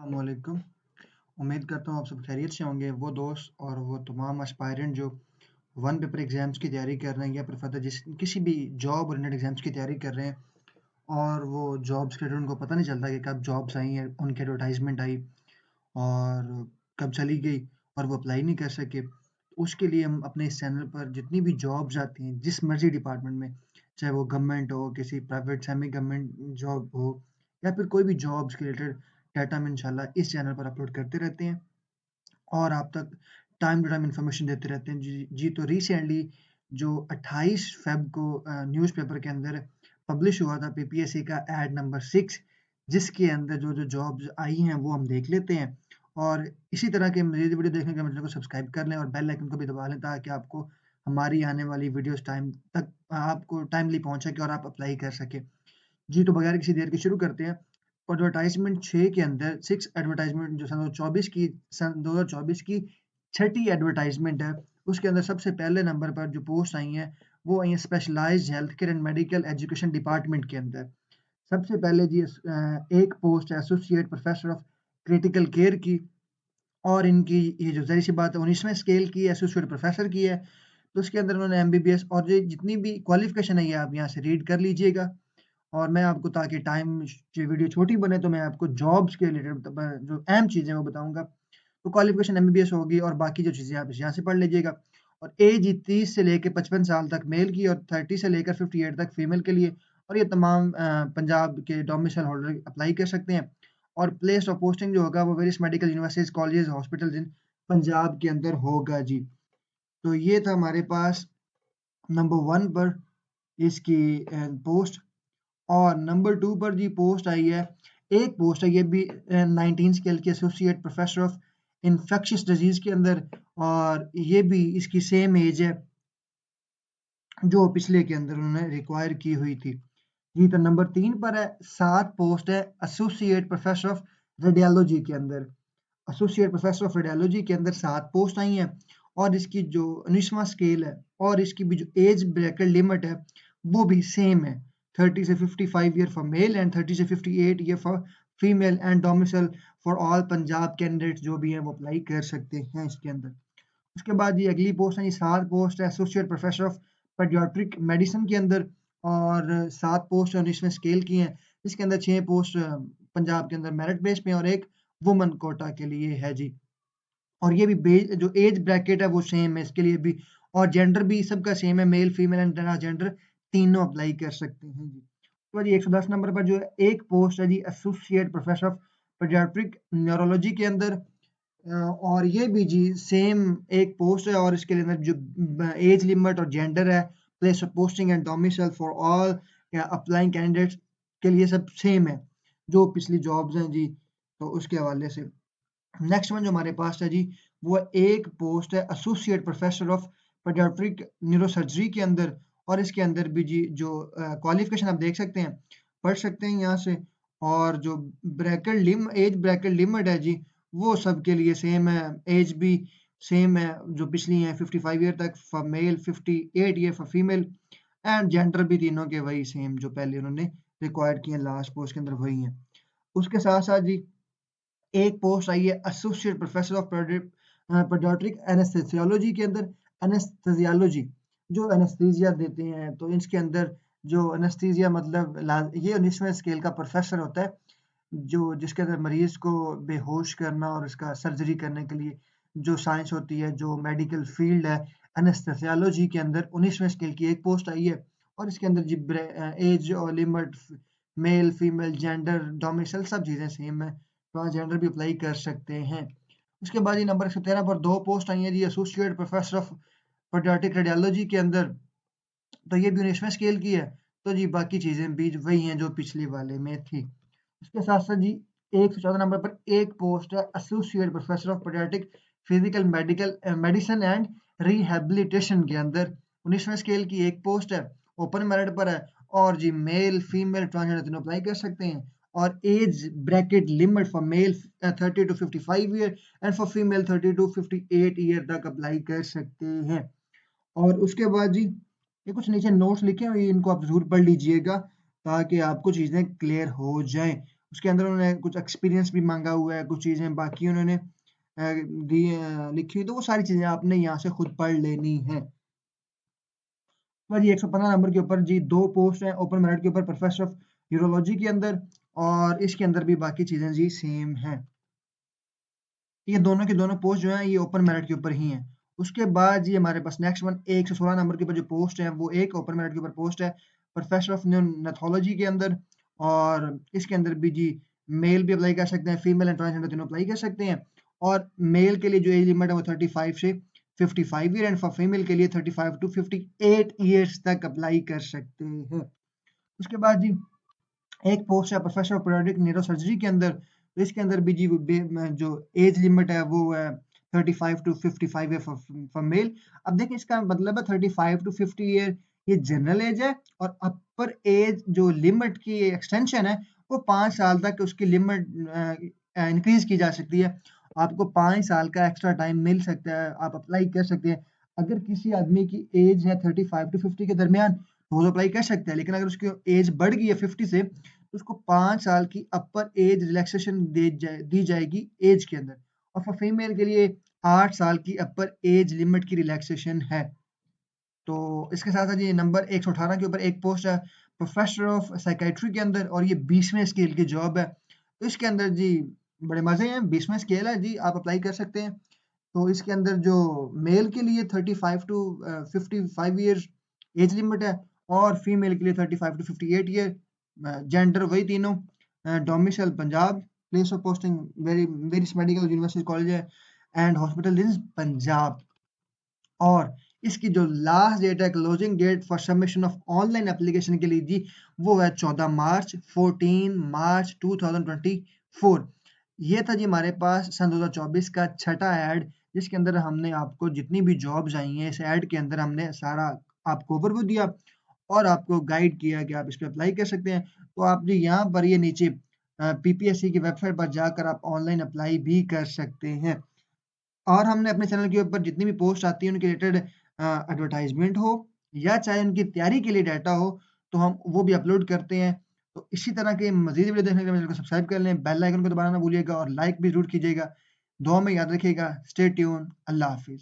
अस्सलामुअलैकुम। उम्मीद करता हूँ आप सब खैरियत से होंगे। वो दोस्त और वो तमाम एस्पायरेंट जो वन पेपर एग्ज़ाम्स की तैयारी कर रहे हैं या फिर फर्दर किसी भी जॉब ओरिएंटेड एग्ज़ाम्स की तैयारी कर रहे हैं और वो जॉब्स के उनको पता नहीं चलता कि कब जॉब्स आई हैं, उनकी एडवर्टाइज़मेंट आई और कब चली गई और वो अप्लाई नहीं कर सके। उसके लिए हम अपने इस चैनल पर जितनी भी जॉब्स आती हैं, जिस मर्ज़ी डिपार्टमेंट में, चाहे वो गवर्नमेंट हो, किसी प्राइवेट सेमी गवर्नमेंट जॉब हो या फिर कोई भी जॉब्स के रिलेटेड डाटा हम इंशाल्लाह इस चैनल पर अपलोड करते रहते हैं और आप तक टाइम टू टाइम इन्फॉर्मेशन देते रहते हैं। जी, तो रिसेंटली जो 28 फ़ेब को न्यूज़पेपर के अंदर पब्लिश हुआ था पीपीएससी का एड नंबर 6 जिसके अंदर जो-जो जॉब्स आई हैं वो हम देख लेते हैं और इसी तरह के मज़ीद वीडियो देखने के लिए चैनल को सब्सक्राइब कर लें और बेल आइकन को भी दबा लें ताकि आपको हमारी आने वाली वीडियोज़ टाइम तक आपको टाइमली पहुँच सके और आप अप्लाई कर सकें। जी, तो बगैर किसी देर के शुरू करते हैं। एडवर्टाइज़मेंट 6 के अंदर 6 एडवर्टाइज़मेंट जो सन 2024 की छठी एडवर्टाइज़मेंट है, उसके अंदर सबसे पहले नंबर पर जो पोस्ट आई हैं, वो आई हैं specialised health care and medical education department के अंदर। सबसे पहले जी एक पोस्ट है associate professor of critical care की और इनकी ये जो ज़ाहिर-सी बात है 19वें स्केल की एसोसिएट प्रोफेसर की है। तो उसके अंदर उन्होंने एमबीबीएस और ये जितनी भी क्वालिफ़िकेशन है, ये आप यहाँ से रीड कर लीजिएगा। और मैं आपको ताकि टाइम ये वीडियो छोटी बने तो मैं आपको जॉब्स के रिलेटेड जो अहम चीज़ें हैं वो बताऊँगा। तो क्वालिफ़िकेशन एमबीबीएस होगी और बाकी जो चीज़ें आप यहाँ से पढ़ लीजिएगा। और एज 30 से लेके 55 साल तक मेल की और 30 से लेकर 58 तक फीमेल के लिए और ये तमाम पंजाब के डोमिसाइल होल्डर अप्लाई कर सकते हैं। और प्लेस ऑफ पोस्टिंग जो होगा वो various medical universities, colleges, hospitals in Punjab के अंदर होगा जी। तो ये था हमारे पास नंबर 1 पर इसकी पोस्ट और नंबर 2 पर जी पोस्ट आई है, एक पोस्ट है ये भी 19 स्केल की associate professor of infectious disease के अंदर और ये भी इसकी सेम एज है जो पिछले के अंदर उन्होंने रिक्वायर की हुई थी। जी, तो नंबर 3 पर है 7 पोस्ट है एसोसिएट प्रोफेसर ऑफ रेडियोलॉजी के अंदर। एसोसिएट प्रोफेसर ऑफ रेडियोलॉजी के अंदर 7 पोस्ट आई हैं और इसकी जो 19वां स्केल है और इसकी भी जो एज ब्रैकेट लिमिट है, वो भी सेम है। 30 से 55 ईयर फॉर मेल एंड 30 से 58 year for female and domicile for all Punjab candidates जो भी हैं वो अप्लाई कर सकते हैं इसके अंदर। उसके बाद ये अगली पोस्ट है, ये 7 पोस्ट है associate professor of paediatric medicine के अंदर और 7 पोस्ट 19वें स्केल की हैं। इसके अंदर 6 पोस्ट पंजाब के अंदर मेरिट बेस पे और 1 वुमन कोटा के लिए है जी। और ये भी जो एज ब्रैकेट है वो सेम है इसके लिए भी और जेंडर भी सबका सेम है, मेल, फीमेल एंड ट्रांसजेंडर तीनों अप्लाई कर सकते हैं जी। तो जी 110 नंबर पर जो है एक पोस्ट है जी associate professor of pediatric neurology के अंदर और ये भी जी सेम एक पोस्ट है और इसके अंदर जो एज लिमिट और जेंडर है, place of posting and domicile for all applying candidates के लिए सब सेम है, जो पिछली जॉब्स हैं जी, तो उसके हवाले से। नेक्स्ट वन जो हमारे पास है जी, वो एक पोस्ट है associate professor of paediatric neurosurgery के अंदर और इसके अंदर भी जी जो क्वालिफिकेशन आप देख सकते हैं, पढ़ सकते हैं यहाँ से और जो एज ब्रैकेट लिमिट है जी, वो सबके लिए सेम है, एज भी सेम है, जो पिछली है 55 ईयर तक for male, 58 year for female and gender भी तीनों के वही सेम जो पहले उन्होंने रिक्वायर्ड किए लास्ट पोस्ट के अंदर वही हैं। उसके साथ-साथ जी एक पोस्ट आई है associate professor of paediatric anaesthesiology के अंदर एनेस्थेसियोलॉजी जो एनेस्थीसिया देते हैं तो इसके अंदर जो एनेस्थीसिया मतलब ये 19वें स्केल का प्रोफेसर होता है जो जिसके अंदर मरीज को बेहोश करना और इसका सर्जरी करने के लिए जो साइंस होती है जो मेडिकल फील्ड है एनेस्थेसियोलॉजी के अंदर 19वें स्केल की एक पोस्ट आई है और इसके अंदर जी एज और limit male female gender domicile सब चीज़ें सेम है ट्रांसजेंडर भी अप्लाई कर सकते हैं। उसके बाद ये नंबर 113 पर 2 पोस्ट आई हैं जी associate professor of pediatric radiology के अंदर, तो ये भी 19वें स्केल की है। तो जी बाकी चीज़ें भी वही हैं जो पिछले वाले में थी। उसके साथ-साथ जी 114 नंबर पर एक पोस्ट है associate professor of paediatric physical medicine and rehabilitation के अंदर 19वें स्केल की एक पोस्ट है, ओपन मेरिट पर है और जी मेल, फीमेल, ट्रांसजेंडर तीनों अप्लाई कर सकते हैं और age bracket limit for male 30 to 55 year and for female 30 to 58 year तक अप्लाई कर सकते हैं। और उसके बाद जी ये कुछ नीचे नोट्स लिखे हुए हैं, इनको आप ज़रूर पढ़ लीजिएगा ताकि आपको चीज़ें क्लियर हो जाएँ। उसके अंदर उन्होंने कुछ एक्सपीरियंस भी माँगा हुआ है, कुछ चीज़ें बाकी उन्होंने लिखी हुई, तो वो सारी चीज़ें आपने यहाँ से खुद पढ़ लेनी हैं। जी 115 नंबर के ऊपर जी 2 पोस्ट हैं ओपन मेरिट के ऊपर प्रोफेसर ऑफ यूरोलॉजी के अंदर और इसके अंदर भी बाकी चीज़ें जी सेम हैं। ये दोनों के दोनों पोस्ट जो हैं ये ओपन मेरिट के ऊपर ही हैं। उसके बाद जी हमारे पास नेक्स्ट वन 116 नंबर के ऊपर जो पोस्ट है वो एक ओपन मेरिट के ऊपर पोस्ट है प्रोफेसर ऑफ न्यूनैथोलॉजी के अंदर और इसके अंदर भी जी मेल भी अप्लाई कर सकते हैं, फीमेल एंड ट्रांसजेंडर तीनों अप्लाई कर सकते हैं और मेल के लिए जो एज लिमिट है वो 35 से 55 ईयर एंड फॉर फीमेल के लिए 35 टू 58 ईयर्स तक अप्लाई कर सकते हैं। उसके बाद जी एक पोस्ट है प्रोफेसर ऑफ पीरियाडिक न्यूरोसर्जरी के अंदर, तो इसके अंदर भी जी जो एज लिमिट है वो है 35 टू 55 है फॉर मेल। अब देखिए इसका मतलब है 35 टू 50 ईयर ये जनरल एज है और अपर एज जो लिमिट की एक्सटेंशन है वो 5 साल तक उसकी लिमिट इंक्रीज की जा सकती है। आपको 5 साल का एक्स्ट्रा टाइम मिल सकता है, आप अप्लाई कर सकते हैं। अगर किसी आदमी की एज है 35 टू 50 के दरमियान तो वो तो अप्लाई कर सकता है, लेकिन अगर उसकी एज बढ़ गई है 50 से तो उसको 5 साल की अपर एज रिलैक्सेशन दी जाएगी एज के अंदर और फॉर फीमेल के लिए 8 साल की अपर एज लिमिट की रिलैक्सेशन है। तो इसके साथ-साथ ये नंबर 118 के ऊपर एक पोस्ट है प्रोफेसर ऑफ साइकियाट्री के अंदर और ये 20वें स्केल की जॉब है। तो इसके अंदर जी बड़े मज़े हैं, 20वां स्केल है जी, आप अप्लाई कर सकते हैं। तो इसके अंदर जो मेल के लिए 35 टू 55 ईयर्स एज लिमिट है और फीमेल के लिए 35 टू 58 ईयर जेंडर वही तीनों domicile Punjab place of posting various medical university college है एंड हॉस्पिटल इन पंजाब और इसकी जो लास्ट डेट है closing date for submission of online application के लिए जी वो है 14 मार्च 14 मार्च 2024। ये था जी हमारे पास सन 2024 का छठा ऐड जिसके अंदर हमने आपको जितनी भी जॉब्स आई हैं इस ऐड के अंदर हमने सारा आपको ओवरव्यू दिया और आपको गाइड किया कि आप इस पे अप्लाई कर सकते हैं। तो आप जी यहाँ पर ये नीचे पीपीएससी की वेबसाइट पर जाकर आप ऑनलाइन अप्लाई भी कर सकते हैं। और हमने अपने चैनल के ऊपर जितनी भी पोस्ट आती है उनके रिलेटेड एडवर्टाइज़मेंट हो या चाहे उनकी तैयारी के लिए डाटा हो, तो हम वो भी अपलोड करते हैं। तो इसी तरह के मज़ीद वीडियो देखने के लिए मेरे चैनल को सब्सक्राइब कर लें, बेल आइकन को दबाना ना भूलिएगा और लाइक भी ज़रूर कीजिएगा। दुआ में याद रखिएगा। Stay tuned. अल्लाह हाफ़िज़।